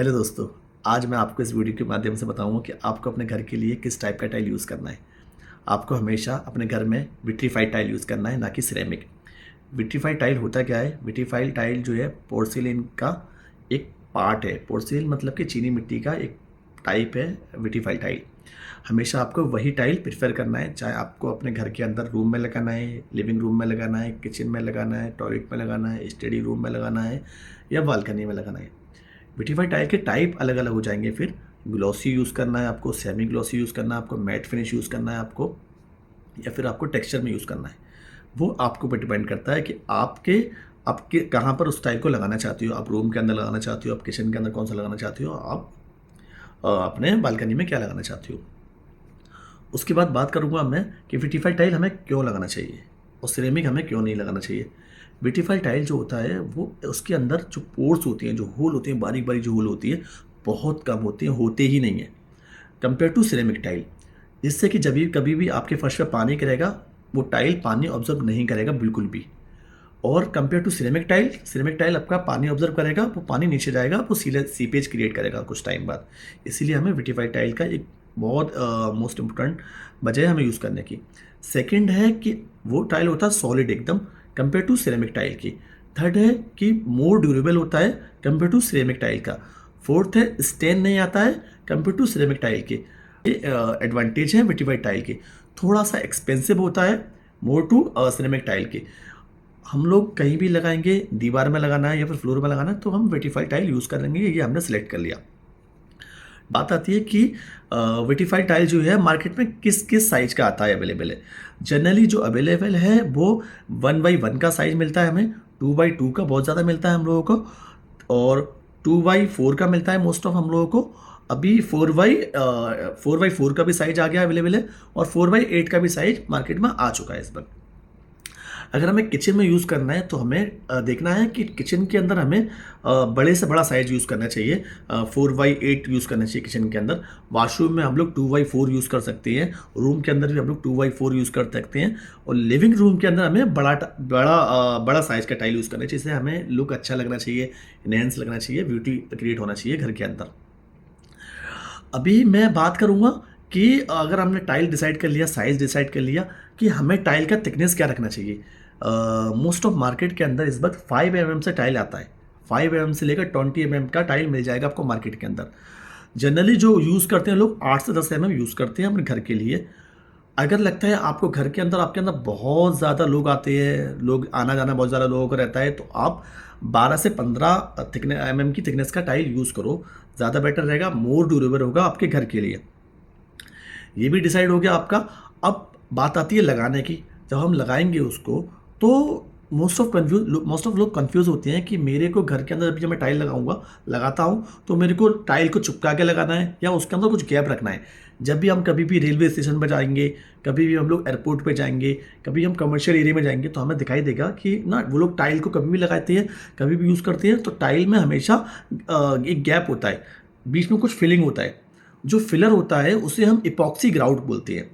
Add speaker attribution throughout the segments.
Speaker 1: Hello दोस्तों। आज मैं आपको इस वीडियो के माध्यम से बताऊंगा कि आपको अपने घर के लिए किस टाइप का टाइल यूज़ करना है। आपको हमेशा अपने घर में विट्रीफाइड टाइल यूज़ करना है, ना कि सिरेमिक। विट्रीफाइड टाइल होता क्या है? विट्रीफाइड टाइल जो है पोर्सिलेन का एक पार्ट है। पोर्सिलेन मतलब कि चीनी मिट्टी का एक टाइप है विट्रीफाइड टाइल। हमेशा आपको वही टाइल प्रेफर करना है, चाहे आपको अपने घर के अंदर रूम में लगाना है, लिविंग रूम में लगाना है, किचन में लगाना है, टॉयलेट में लगाना है, स्टडी रूम में लगाना है या बालकनी में लगाना है। विट्रीफाइड टाइल के टाइप अलग अलग हो जाएंगे। फिर ग्लॉसी यूज़ करना है आपको, सेमी ग्लॉसी यूज़ करना है आपको, मैट फिनिश यूज़ करना है आपको, या फिर आपको टेक्सचर में यूज़ करना है। वो आपके ऊपर डिपेंड करता है कि आपके आपके कहाँ पर उस टाइल को लगाना चाहती हो। आप रूम के अंदर लगाना चाहती हो, आप किचन के अंदर कौन सा लगाना चाहती हो, आप अपने बालकनी में क्या लगाना चाहती हो। उसके बाद बात करूँगा मैं कि विट्रीफाइड टाइल हमें क्यों लगाना चाहिए और सिरेमिक हमें क्यों नहीं लगाना चाहिए। विट्रीफाइड टाइल जो होता है वो उसके अंदर जो पोर्स होती हैं, जो होल होती हैं, बारीक बारीक जो होल होती है, बहुत कम होती हैं, होते ही नहीं है कंपेयर टू सिरेमिक टाइल। जिससे कि जब भी कभी भी आपके फर्श पे पानी गिरेगा, वो टाइल पानी ऑब्जर्व नहीं करेगा बिल्कुल भी। और कंपेयर टू सिरेमिक टाइल आपका पानी ऑब्जर्व करेगा, वो पानी नीचे जाएगा, वो सीपेज क्रिएट करेगा कुछ टाइम बाद। इसीलिए हमें विट्रीफाइड टाइल का एक बहुत मोस्ट इम्पोर्टेंट वजह है हमें यूज़ करने की। सेकंड है कि वो टाइल होता है सॉलिड एकदम कंपेयर टू सिरेमिक टाइल की। थर्ड है कि मोर ड्यूरेबल होता है कंपेयर टू सिरेमिक टाइल का। फोर्थ है स्टेन नहीं आता है कंपेयर टू सिरेमिक टाइल के। ये एडवांटेज है विट्रीफाइड टाइल के। थोड़ा सा एक्सपेंसिव होता है मोर टू सिरेमिक टाइल के। हम लोग कहीं भी लगाएंगे, दीवार में लगाना है या फिर फ्लोर में लगाना है, तो हम विट्रीफाइड टाइल यूज़ करेंगे। ये हमने सेलेक्ट कर लिया। बात आती है कि विट्रीफाइड टाइल जो है मार्केट में किस किस साइज का आता है, अवेलेबल है। जनरली जो अवेलेबल है वो 1x1 का साइज मिलता है हमें, 2x2 का बहुत ज़्यादा मिलता है हम लोगों को, और 2x4 का मिलता है मोस्ट ऑफ हम लोगों को। अभी 4x4 का भी साइज आ गया अवेलेबल है, और 4x8 का भी साइज मार्केट में आ चुका है इस वक्त। अगर हमें किचन में यूज़ करना है तो हमें देखना है कि किचन के अंदर हमें बड़े से बड़ा साइज़ यूज़ करना चाहिए। 4x8 यूज़ करना चाहिए किचन के अंदर। वॉशरूम में हम लोग 2x4 यूज़ कर सकते हैं। रूम के अंदर भी हम लोग 2x4 यूज़ कर सकते हैं। और लिविंग रूम के अंदर हमें बड़ा साइज़ का टाइल यूज़ करना चाहिए, जिससे हमें लुक अच्छा लगना चाहिए, इनहेंस लगना चाहिए, ब्यूटी क्रिएट होना चाहिए घर के अंदर। अभी मैं बात करूँगा कि अगर हमने टाइल डिसाइड कर लिया, साइज़ डिसाइड कर लिया कि हमें टाइल का थिकनेस क्या रखना चाहिए। मोस्ट ऑफ मार्केट के अंदर इस वक्त 5 mm से टाइल आता है। 5 mm से लेकर 20 mm का टाइल मिल जाएगा आपको मार्केट के अंदर। जनरली जो यूज़ करते हैं लोग 8 से 10 mm यूज़ करते हैं अपने घर के लिए। अगर लगता है आपको घर के अंदर आपके अंदर बहुत ज़्यादा लोग आते हैं, लोग आना जाना बहुत ज़्यादा लोगों का रहता है, तो आप 12 से 15 mm की थिकनेस का टाइल यूज़ करो, ज़्यादा बेटर रहेगा, मोर ड्यूरेबल होगा आपके घर के लिए। ये भी डिसाइड हो गया आपका। अब बात आती है लगाने की। जब हम लगाएंगे उसको, तो मोस्ट ऑफ लोग कंफ्यूज होते हैं कि मेरे को घर के अंदर अभी जब मैं टाइल लगाता हूँ, तो मेरे को टाइल को चिपका के लगाना है या उसके अंदर कुछ गैप रखना है। जब भी हम कभी भी रेलवे स्टेशन पर जाएंगे, कभी भी हम लोग एयरपोर्ट पे जाएंगे, कभी हम कमर्शियल एरिया में जाएंगे, तो हमें दिखाई देगा कि ना वो लोग टाइल को कभी भी लगाते हैं, कभी भी यूज़ करते हैं, तो टाइल में हमेशा एक गैप होता है, बीच में कुछ फिलिंग होता है। जो फिलर होता है उसे हम इपॉक्सी ग्राउट बोलते हैं।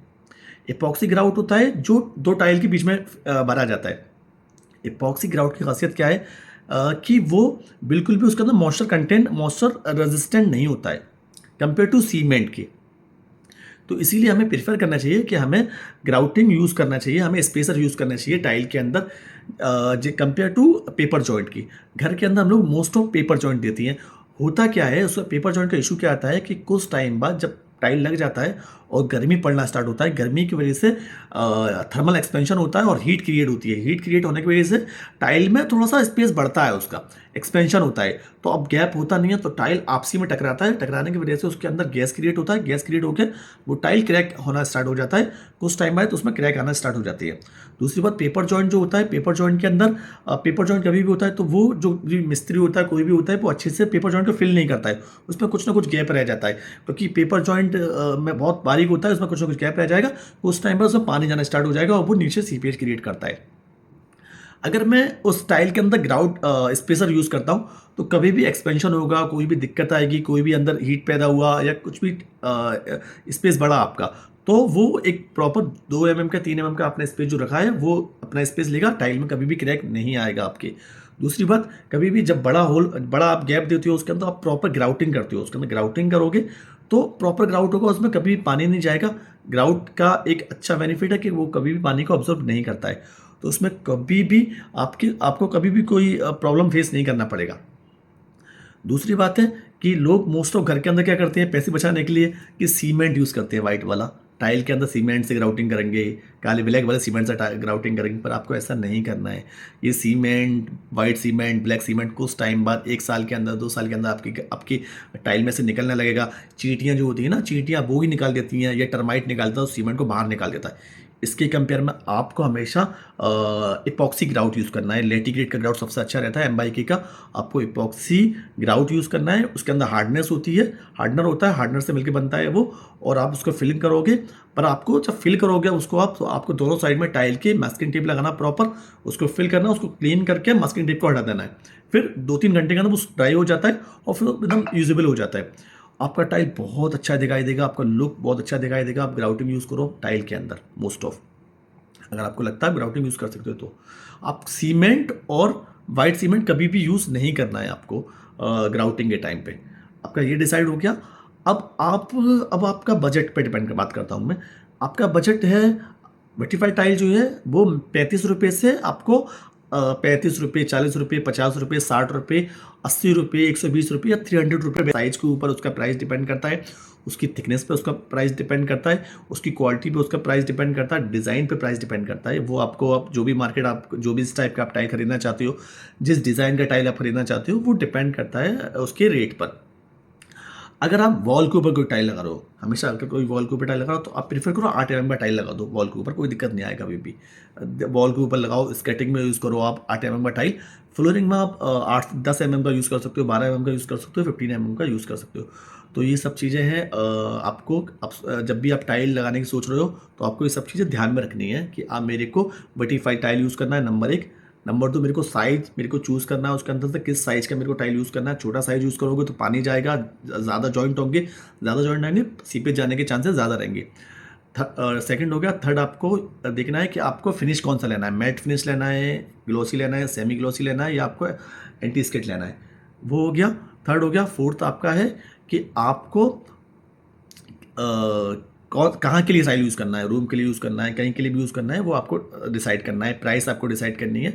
Speaker 1: इपॉक्सी ग्राउट होता है जो दो टाइल के बीच में भरा जाता है। इपॉक्सी ग्राउट की खासियत क्या है कि वो बिल्कुल भी उसके अंदर मॉइस्चर रेजिस्टेंट नहीं होता है कंपेयर टू सीमेंट के। तो इसीलिए हमें प्रेफर करना चाहिए कि हमें ग्राउटिंग यूज़ करना चाहिए, हमें स्पेसर यूज़ करना चाहिए टाइल के अंदर कंपेयर टू पेपर जॉइंट की। घर के अंदर हम लोग मोस्ट ऑफ पेपर जॉइंट देती हैं। होता क्या है, उसका पेपर जॉइंट का इशू क्या आता है कि कुछ टाइम बाद जब टाइल लग जाता है और गर्मी पड़ना स्टार्ट होता है, गर्मी की वजह से थर्मल एक्सपेंशन होता है और हीट क्रिएट होती है। हीट क्रिएट होने की वजह से टाइल में थोड़ा सा स्पेस बढ़ता है, उसका एक्सपेंशन होता है, तो अब गैप होता नहीं है, तो टाइल आपसी में टकराता है। टकराने की वजह से उसके अंदर गैस क्रिएट होता है। गैस क्रिएट होकर वो टाइल क्रैक होना स्टार्ट हो जाता है। कुछ टाइम बाद उसमें क्रैक आना स्टार्ट हो जाती है। दूसरी बात, पेपर जॉइंट जो होता है, पेपर जॉइंट के अंदर पेपर जॉइंट कभी भी होता है तो वो जो भी मिस्त्री होता है, कोई भी होता है, वो अच्छे से पेपर जॉइंट को फिल नहीं करता है। उसमें कुछ ना कुछ गैप रह जाता है, क्योंकि पेपर जॉइंट में बहुत बारीक होता है, उसमें कुछ ना कुछ गैप रह जाएगा। उस टाइम पर उसमें पानी जाना स्टार्ट हो जाएगा और वो नीचे सीपेज क्रिएट करता है। अगर मैं उस टाइल के अंदर ग्राउट स्पेसर यूज़ करता हूँ, तो कभी भी एक्सपेंशन होगा, कोई भी दिक्कत आएगी, कोई भी अंदर हीट पैदा हुआ या कुछ भी स्पेस बढ़ा आपका, तो वो एक प्रॉपर 2 mm का 3 mm का अपना स्पेस जो रखा है वो अपना स्पेस लेगा, टाइल में कभी भी क्रैक नहीं आएगा आपके। दूसरी बात, कभी भी जब बड़ा आप गैप देते हो उसके अंदर, आप प्रॉपर ग्राउटिंग करते हो, उसके अंदर ग्राउटिंग करोगे तो प्रॉपर ग्राउट होगा, उसमें कभी भी पानी नहीं जाएगा। ग्राउट का एक अच्छा बेनिफिट है कि वो कभी भी पानी को ऑब्जर्व नहीं करता है, तो उसमें कभी भी आपको कभी भी कोई प्रॉब्लम फेस नहीं करना पड़ेगा। दूसरी बात है कि लोग मोस्ट ऑफ घर के अंदर क्या करते हैं पैसे बचाने के लिए, कि सीमेंट यूज़ करते हैं, वाइट वाला टाइल के अंदर सीमेंट से ग्राउटिंग करेंगे, काले ब्लैक वाले सीमेंट से ग्राउटिंग करेंगे, पर आपको ऐसा नहीं करना है। ये cement, white cement, black cement कुछ टाइम बाद, 1 साल के अंदर, 2 साल के अंदर आपकी टाइल में से निकलने लगेगा। चींटियाँ जो होती हैं ना, चींटियाँ वो ही निकाल देती हैं, या टर्माइट निकालता है उस सीमेंट को बाहर निकाल देता है। इसके कंपेयर में आपको हमेशा इपॉक्सी ग्राउट यूज़ करना है। लेटीग्रेट का ग्राउट सबसे अच्छा रहता है एम्बाइके का। आपको इपॉक्सी ग्राउट यूज़ करना है, उसके अंदर हार्डनेस होती है, हार्डनर होता है, हार्डनर से मिलकर बनता है वो, और आप उसको फिलिंग करोगे। पर आपको जब फिल करोगे उसको आप, तो आपको दोनों साइड में टाइल के मास्किंग टेप लगाना प्रॉपर, उसको फिल करना, उसको क्लीन करके मास्किंग टेप को हटा देना है। फिर 2-3 घंटे के अंदर वो ड्राई हो जाता है और फिर एकदम यूजेबल हो जाता है। आपका टाइल बहुत अच्छा दिखाई देगा, आपका लुक बहुत अच्छा दिखाई देगा। आप ग्राउटिंग यूज़ करो टाइल के अंदर मोस्ट ऑफ, अगर आपको लगता है ग्राउटिंग यूज़ कर सकते हो तो। आप सीमेंट और वाइट सीमेंट कभी भी यूज़ नहीं करना है आपको ग्राउटिंग के टाइम पे। आपका ये डिसाइड हो गया। अब आपका बजट पे डिपेंड कर बात करता हूँ मैं। आपका बजट है, वर्टिफाइड टाइल जो है वो 35 रुपये से आपको 35 रुपये, 40 रुपये, 50 रुपये, 60 रुपये, 80 रुपये, 120 रुपये या 300 रुपये, साइज के ऊपर उसका प्राइस डिपेंड करता है, उसकी थिकनेस पे उसका प्राइस डिपेंड करता है, उसकी क्वालिटी पे उसका प्राइस डिपेंड करता है, डिज़ाइन पे प्राइस डिपेंड करता है। वो आपको, आप जो भी मार्केट, आप जो भी इस टाइप का आप टाइल खरीदना चाहते हो, जिस डिज़ाइन का टाइल आप खरीदना चाहते हो, वो डिपेंड करता है उसके रेट पर। अगर आप वॉल के ऊपर कोई टाइल लगा रहे हो, हमेशा अगर कोई वॉल के ऊपर टाइल लगा रहे हो तो आप प्रीफर करो 8 mm का टाइल लगा दो वॉल के ऊपर, कोई दिक्कत नहीं आएगा कभी भी। वॉल के ऊपर लगाओ, स्केटिंग में यूज़ करो आप 8 mm का टाइल। फ्लोरिंग में आप 8-10 mm का यूज़ कर सकते हो, 12 mm का यूज़ कर सकते हो, 15 mm का यूज़ कर सकते हो। तो ये सब चीज़ें हैं। आपको जब भी आप टाइल लगाने की सोच रहे हो तो आपको ये सब चीज़ें ध्यान में रखनी है कि आप मेरे को वर्टिफाइड टाइल यूज़ करना है, नंबर 1। नंबर 2, मेरे को साइज़ मेरे को चूज़ करना है, उसके अंदर से किस साइज़ का मेरे को टाइल यूज़ करना है। छोटा साइज़ यूज़ करोगे तो पानी जाएगा, ज़्यादा जॉइंट होंगे, ज़्यादा जॉइंट आएंगे, सीपेज जाने के चांसेस ज़्यादा रहेंगे। सेकंड हो गया। थर्ड, आपको देखना है कि आपको फिनिश कौन सा लेना है, मैट फिनिश लेना है, ग्लोसी लेना है, सेमी ग्लोसी लेना है, या आपको एंटी स्केट लेना है। वो हो गया, थर्ड हो गया। फोर्थ आपका है कि आपको कहाँ के लिए टाइल यूज़ करना है, रूम के लिए यूज़ करना है, कहीं के लिए भी यूज़ करना है, वो आपको डिसाइड करना है। प्राइस आपको डिसाइड करनी है।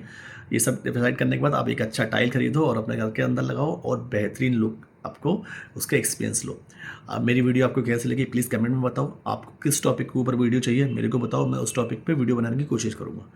Speaker 1: ये सब डिसाइड करने के बाद आप एक अच्छा टाइल खरीदो और अपने घर के अंदर लगाओ और बेहतरीन लुक आपको उसका एक्सपीरियंस लो। मेरी वीडियो आपको कैसी लगी प्लीज़ कमेंट में बताओ। आपको किस टॉपिक के ऊपर वीडियो चाहिए मेरे को बताओ, मैं उस टॉपिक पे वीडियो बनाने की कोशिश करूँगा।